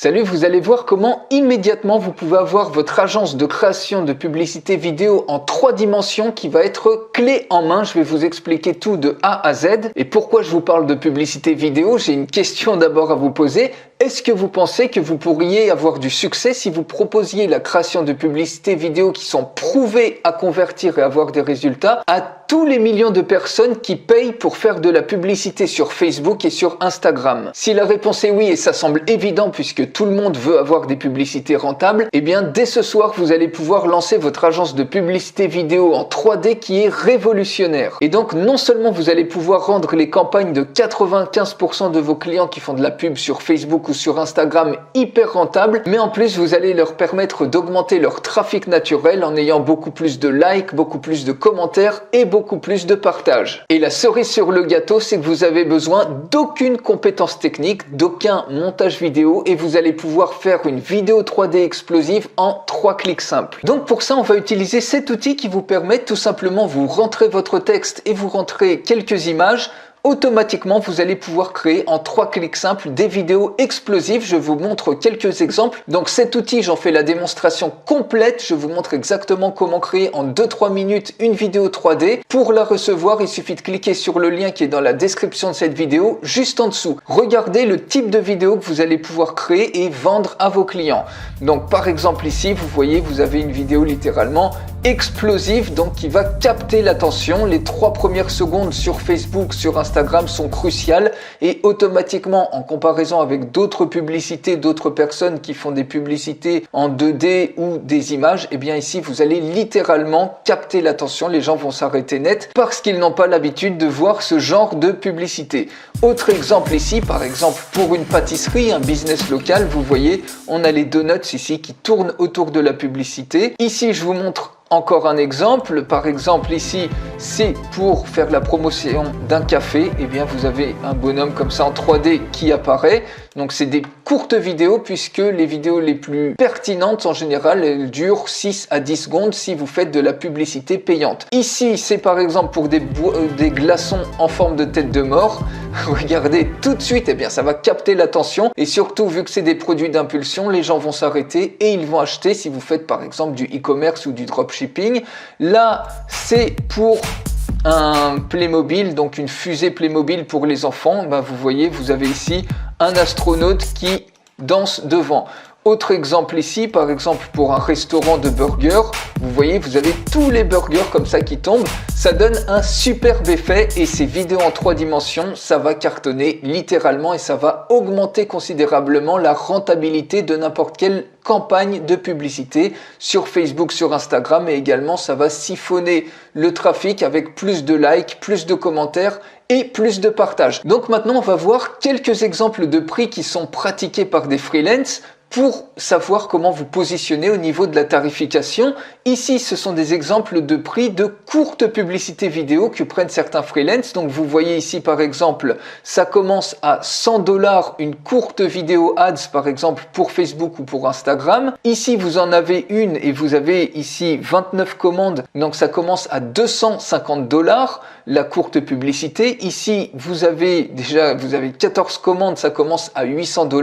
Salut, vous allez voir comment immédiatement vous pouvez avoir votre agence de création de publicité vidéo en 3 dimensions qui va être clé en main. Je vais vous expliquer tout de A à Z. Et pourquoi je vous parle de publicité vidéo? J'ai une question d'abord à vous poser. Est-ce que vous pensez que vous pourriez avoir du succès si vous proposiez la création de publicités vidéo qui sont prouvées à convertir et avoir des résultats à tous les millions de personnes qui payent pour faire de la publicité sur Facebook et sur Instagram? Si la réponse est oui, et ça semble évident puisque tout le monde veut avoir des publicités rentables, eh bien dès ce soir vous allez pouvoir lancer votre agence de publicité vidéo en 3D qui est révolutionnaire. Et donc non seulement vous allez pouvoir rendre les campagnes de 95% de vos clients qui font de la pub sur Facebook ou sur Instagram hyper rentables, mais en plus vous allez leur permettre d'augmenter leur trafic naturel en ayant beaucoup plus de likes, beaucoup plus de commentaires et beaucoup plus de partages. Et la cerise sur le gâteau, c'est que vous avez besoin d'aucune compétence technique, d'aucun montage vidéo et vous allez pouvoir faire une vidéo 3D explosive en 3 clics simples. Donc pour ça, on va utiliser cet outil qui vous permet tout simplement, vous rentrez votre texte et vous rentrez quelques images. Automatiquement, vous allez pouvoir créer en 3 clics simples des vidéos explosives. Je vous montre quelques exemples. Donc cet outil, j'en fais la démonstration complète. Je vous montre exactement comment créer en 2-3 minutes une vidéo 3D. Pour la recevoir, il suffit de cliquer sur le lien qui est dans la description de cette vidéo, juste en dessous. Regardez le type de vidéo que vous allez pouvoir créer et vendre à vos clients. Donc par exemple ici, vous voyez, vous avez une vidéo littéralement explosive, donc qui va capter l'attention. Les 3 premières secondes sur Facebook, sur Instagram sont cruciales et automatiquement en comparaison avec d'autres publicités, d'autres personnes qui font des publicités en 2D ou des images, et bien ici vous allez littéralement capter l'attention. Les gens vont s'arrêter net parce qu'ils n'ont pas l'habitude de voir ce genre de publicité. Autre exemple ici, par exemple pour une pâtisserie, un business local, vous voyez, on a les donuts ici qui tournent autour de la publicité. Ici je vous montre encore un exemple, par exemple ici, c'est pour faire la promotion d'un café, et bien vous avez un bonhomme comme ça en 3D qui apparaît. Donc c'est des courtes vidéos puisque les vidéos les plus pertinentes en général, elles durent 6 à 10 secondes si vous faites de la publicité payante. Ici, c'est par exemple pour des glaçons en forme de tête de mort. Regardez tout de suite, eh bien ça va capter l'attention et surtout vu que c'est des produits d'impulsion, les gens vont s'arrêter et ils vont acheter si vous faites par exemple du e-commerce ou du dropshipping. Là, c'est pour un Playmobil, donc une fusée Playmobil pour les enfants. Ben, vous voyez, vous avez ici un astronaute qui danse devant. Autre exemple ici, par exemple pour un restaurant de burgers, vous voyez, vous avez tous les burgers comme ça qui tombent. Ça donne un superbe effet et ces vidéos en 3 dimensions, ça va cartonner littéralement et ça va augmenter considérablement la rentabilité de n'importe quelle campagne de publicité sur Facebook, sur Instagram et également ça va siphonner le trafic avec plus de likes, plus de commentaires et plus de partages. Donc maintenant, on va voir quelques exemples de prix qui sont pratiqués par des freelances pour savoir comment vous positionner au niveau de la tarification. Ici, ce sont des exemples de prix de courtes publicités vidéo que prennent certains freelances. Donc, vous voyez ici, par exemple, ça commence à 100 $ une courte vidéo ads, par exemple, pour Facebook ou pour Instagram. Ici, vous en avez une et vous avez ici 29 commandes. Donc, ça commence à 250 $ la courte publicité. Ici, vous avez 14 commandes, ça commence à 800 $.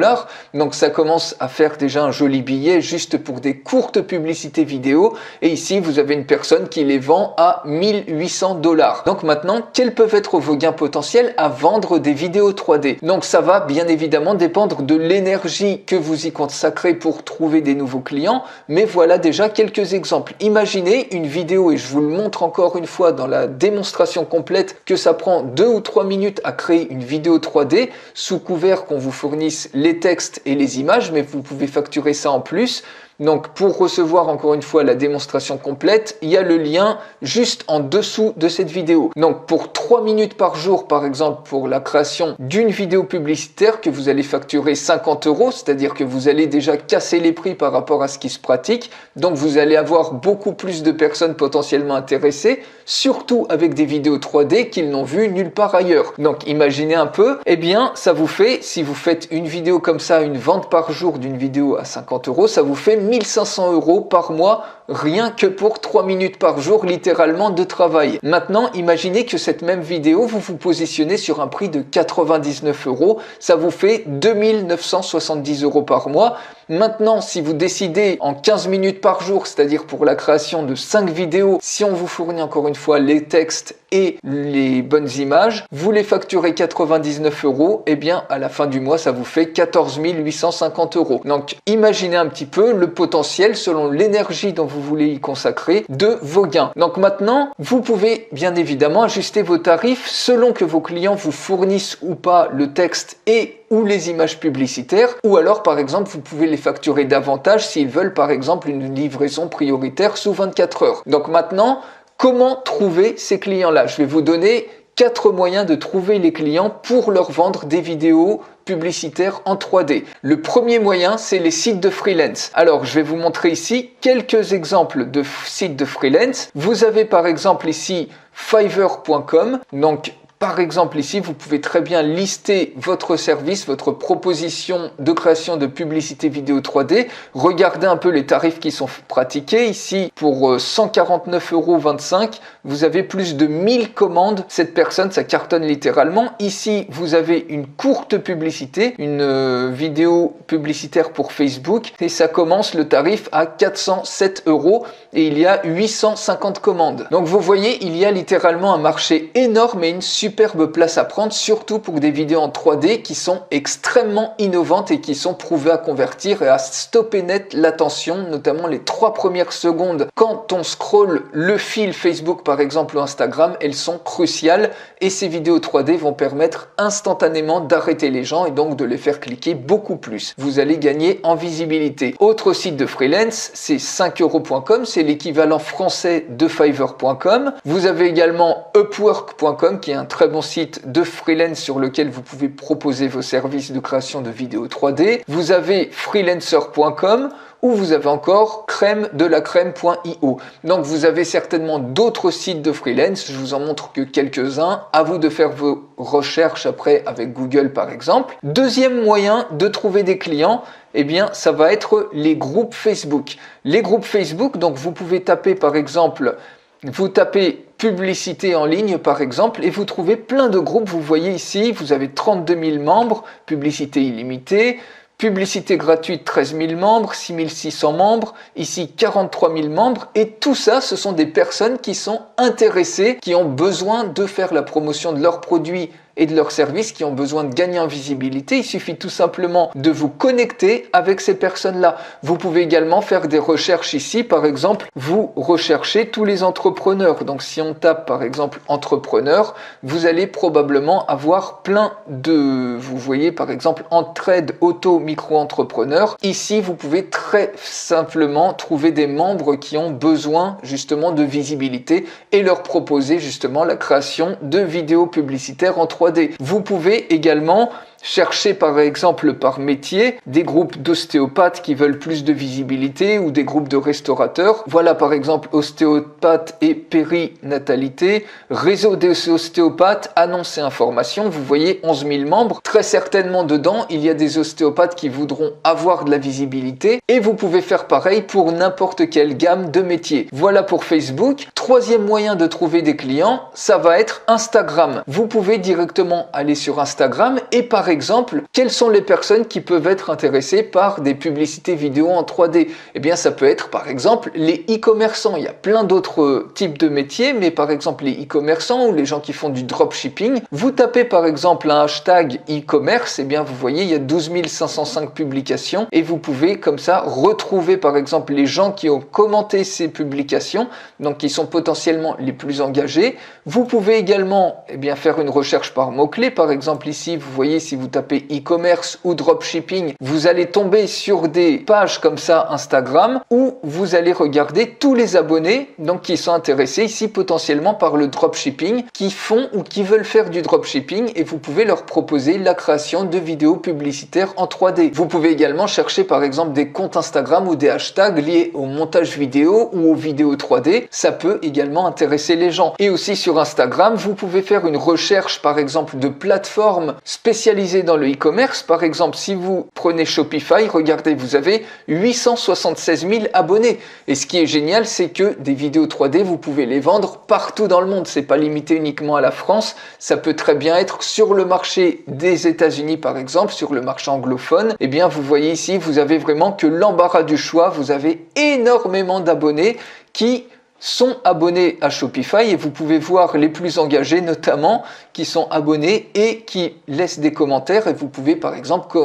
Donc, ça commence à faire déjà un joli billet juste pour des courtes publicités vidéo. Et ici, vous avez une personne qui les vend à 1800 $. Donc maintenant, quels peuvent être vos gains potentiels à vendre des vidéos 3D? Donc ça va bien évidemment dépendre de l'énergie que vous y consacrez pour trouver des nouveaux clients. Mais voilà déjà quelques exemples. Imaginez une vidéo, et je vous le montre encore une fois dans la démonstration complète, que ça prend 2 ou 3 minutes à créer une vidéo 3D sous couvert qu'on vous fournisse les textes et les images, mais vous pouvez facturer ça en plus. Donc pour recevoir encore une fois la démonstration complète, il y a le lien juste en dessous de cette vidéo. Donc pour 3 minutes par jour, par exemple pour la création d'une vidéo publicitaire que vous allez facturer 50 €, c'est-à-dire que vous allez déjà casser les prix par rapport à ce qui se pratique. Donc vous allez avoir beaucoup plus de personnes potentiellement intéressées, surtout avec des vidéos 3D qu'ils n'ont vues nulle part ailleurs. Donc imaginez un peu, eh bien ça vous fait, si vous faites une vidéo comme ça, une vente par jour d'une vidéo à 50 €, ça vous fait 1500 € par mois rien que pour 3 minutes par jour littéralement de travail. Maintenant, imaginez que cette même vidéo, vous vous positionnez sur un prix de 99 €, ça vous fait 2970 € par mois. Maintenant, si vous décidez en 15 minutes par jour, c'est-à-dire pour la création de 5 vidéos, si on vous fournit encore une fois les textes et les bonnes images, vous les facturez 99 €, et bien à la fin du mois, ça vous fait 14 850 €. Donc imaginez un petit peu le potentiel selon l'énergie dont vous voulez y consacrer de vos gains. Donc maintenant, vous pouvez bien évidemment ajuster vos tarifs selon que vos clients vous fournissent ou pas le texte et ou les images publicitaires, ou alors par exemple vous pouvez les facturer davantage s'ils veulent par exemple une livraison prioritaire sous 24 heures. Donc maintenant, comment trouver ces clients-là? Je vais vous donner 4 moyens de trouver les clients pour leur vendre des vidéos publicitaires en 3D. Le premier moyen, c'est les sites de freelance. Alors, je vais vous montrer ici quelques exemples de sites de freelance. Vous avez par exemple ici Fiverr.com. Donc, par exemple ici, vous pouvez très bien lister votre service, votre proposition de création de publicité vidéo 3D. Regardez un peu les tarifs qui sont pratiqués. Ici, pour 149,25 €, vous avez plus de 1000 commandes. Cette personne, ça cartonne littéralement. Ici, vous avez une courte publicité, une vidéo publicitaire pour Facebook. Et ça commence le tarif à 407 € et il y a 850 commandes. Donc vous voyez, il y a littéralement un marché énorme et une superbe place à prendre, surtout pour des vidéos en 3D qui sont extrêmement innovantes et qui sont prouvées à convertir et à stopper net l'attention, notamment les 3 premières secondes. Quand on scrolle le fil Facebook par exemple ou Instagram, elles sont cruciales et ces vidéos 3D vont permettre instantanément d'arrêter les gens et donc de les faire cliquer beaucoup plus. Vous allez gagner en visibilité. Autre site de freelance, c'est 5euros.com, c'est l'équivalent français de Fiverr.com. Vous avez également Upwork.com qui est un très bon site de freelance sur lequel vous pouvez proposer vos services de création de vidéos 3D. Vous avez freelancer.com ou vous avez encore crème.io. Donc vous avez certainement d'autres sites de freelance, je vous en montre que quelques-uns, à vous de faire vos recherches après avec Google par exemple. Deuxième moyen de trouver des clients, eh bien ça va être les groupes Facebook. Les groupes Facebook, donc vous pouvez taper par exemple, vous tapez publicité en ligne par exemple et vous trouvez plein de groupes. Vous voyez ici, vous avez 32 000 membres, publicité illimitée, publicité gratuite 13 000 membres, 6 600 membres, ici 43 000 membres et tout ça ce sont des personnes qui sont intéressées, qui ont besoin de faire la promotion de leurs produits et de leurs services, qui ont besoin de gagner en visibilité. Il suffit tout simplement de vous connecter avec ces personnes-là. Vous pouvez également faire des recherches ici. Par exemple, vous recherchez tous les entrepreneurs. Donc, si on tape par exemple entrepreneur, vous allez probablement avoir plein de, vous voyez par exemple entraide auto micro-entrepreneur. Ici, vous pouvez très simplement trouver des membres qui ont besoin justement de visibilité et leur proposer justement la création de vidéos publicitaires en 3D. Vous pouvez également chercher par exemple par métier des groupes d'ostéopathes qui veulent plus de visibilité ou des groupes de restaurateurs. Voilà par exemple ostéopathe et périnatalité, réseau des ostéopathes, annonces et informations. Vous voyez 11 000 membres. Très certainement dedans, il y a des ostéopathes qui voudront avoir de la visibilité et vous pouvez faire pareil pour n'importe quelle gamme de métiers. Voilà pour Facebook. Troisième moyen de trouver des clients, ça va être Instagram. Vous pouvez directement aller sur Instagram et par exemple, quelles sont les personnes qui peuvent être intéressées par des publicités vidéo en 3D? Eh bien, ça peut être par exemple les e-commerçants. Il y a plein d'autres types de métiers, mais par exemple les e-commerçants ou les gens qui font du dropshipping. Vous tapez par exemple un hashtag e-commerce, eh bien vous voyez, il y a 12 505 publications et vous pouvez comme ça retrouver par exemple les gens qui ont commenté ces publications, donc qui sont potentiellement les plus engagés. Vous pouvez également faire une recherche par mots-clés. Par exemple ici, vous voyez, si vous tapez e-commerce ou dropshipping, vous allez tomber sur des pages comme ça Instagram où vous allez regarder tous les abonnés donc qui sont intéressés ici potentiellement par le dropshipping, qui font ou qui veulent faire du dropshipping et vous pouvez leur proposer la création de vidéos publicitaires en 3D. Vous pouvez également chercher par exemple des comptes Instagram ou des hashtags liés au montage vidéo ou aux vidéos 3D. Ça peut également intéresser les gens. Et aussi sur Instagram, vous pouvez faire une recherche par exemple de plateformes spécialisées spécialisés dans le e-commerce. Par exemple, si vous prenez Shopify, regardez, vous avez 876 000 abonnés. Et ce qui est génial, c'est que des vidéos 3D, vous pouvez les vendre partout dans le monde. C'est pas limité uniquement à la France. Ça peut très bien être sur le marché des États-Unis, par exemple, sur le marché anglophone. Eh bien, vous voyez ici, vous avez vraiment que l'embarras du choix. Vous avez énormément d'abonnés qui sont abonnés à Shopify et vous pouvez voir les plus engagés notamment qui sont abonnés et qui laissent des commentaires et vous pouvez par exemple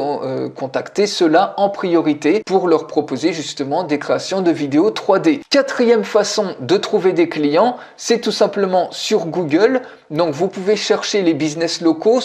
contacter ceux-là en priorité pour leur proposer justement des créations de vidéos 3D. Quatrième façon de trouver des clients, c'est tout simplement sur Google. Donc vous pouvez chercher les business locaux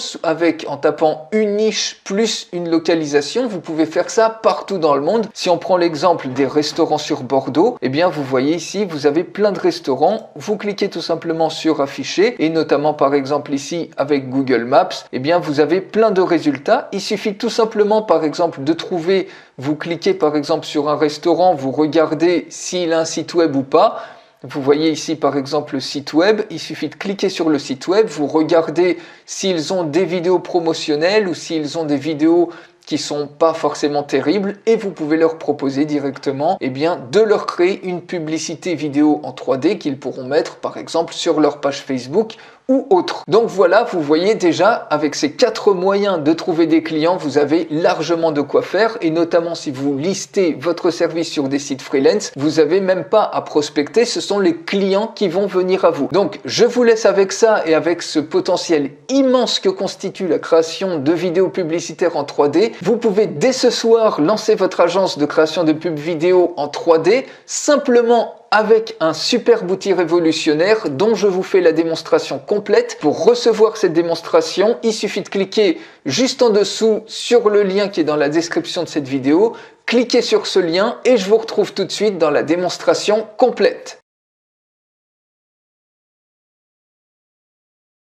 en tapant une niche plus une localisation. Vous pouvez faire ça partout dans le monde. Si on prend l'exemple des restaurants sur Bordeaux, eh bien vous voyez ici, vous avez plein de restaurants. Vous cliquez tout simplement sur afficher et notamment par exemple ici avec Google Maps, eh bien vous avez plein de résultats. Il suffit tout simplement par exemple de trouver, vous cliquez par exemple sur un restaurant, vous regardez s'il a un site web ou pas. Vous voyez ici par exemple le site web, il suffit de cliquer sur le site web, vous regardez s'ils ont des vidéos promotionnelles ou s'ils ont des vidéos qui sont pas forcément terribles et vous pouvez leur proposer directement de leur créer une publicité vidéo en 3D qu'ils pourront mettre par exemple sur leur page Facebook ou autre. Donc voilà, vous voyez déjà avec ces 4 moyens de trouver des clients, vous avez largement de quoi faire et notamment si vous listez votre service sur des sites freelance, vous n'avez même pas à prospecter, ce sont les clients qui vont venir à vous. Donc je vous laisse avec ça et avec ce potentiel immense que constitue la création de vidéos publicitaires en 3D. Vous pouvez dès ce soir lancer votre agence de création de pub vidéo en 3D simplement avec un super outil révolutionnaire dont je vous fais la démonstration complète. Pour recevoir cette démonstration, il suffit de cliquer juste en dessous sur le lien qui est dans la description de cette vidéo. Cliquez sur ce lien et je vous retrouve tout de suite dans la démonstration complète.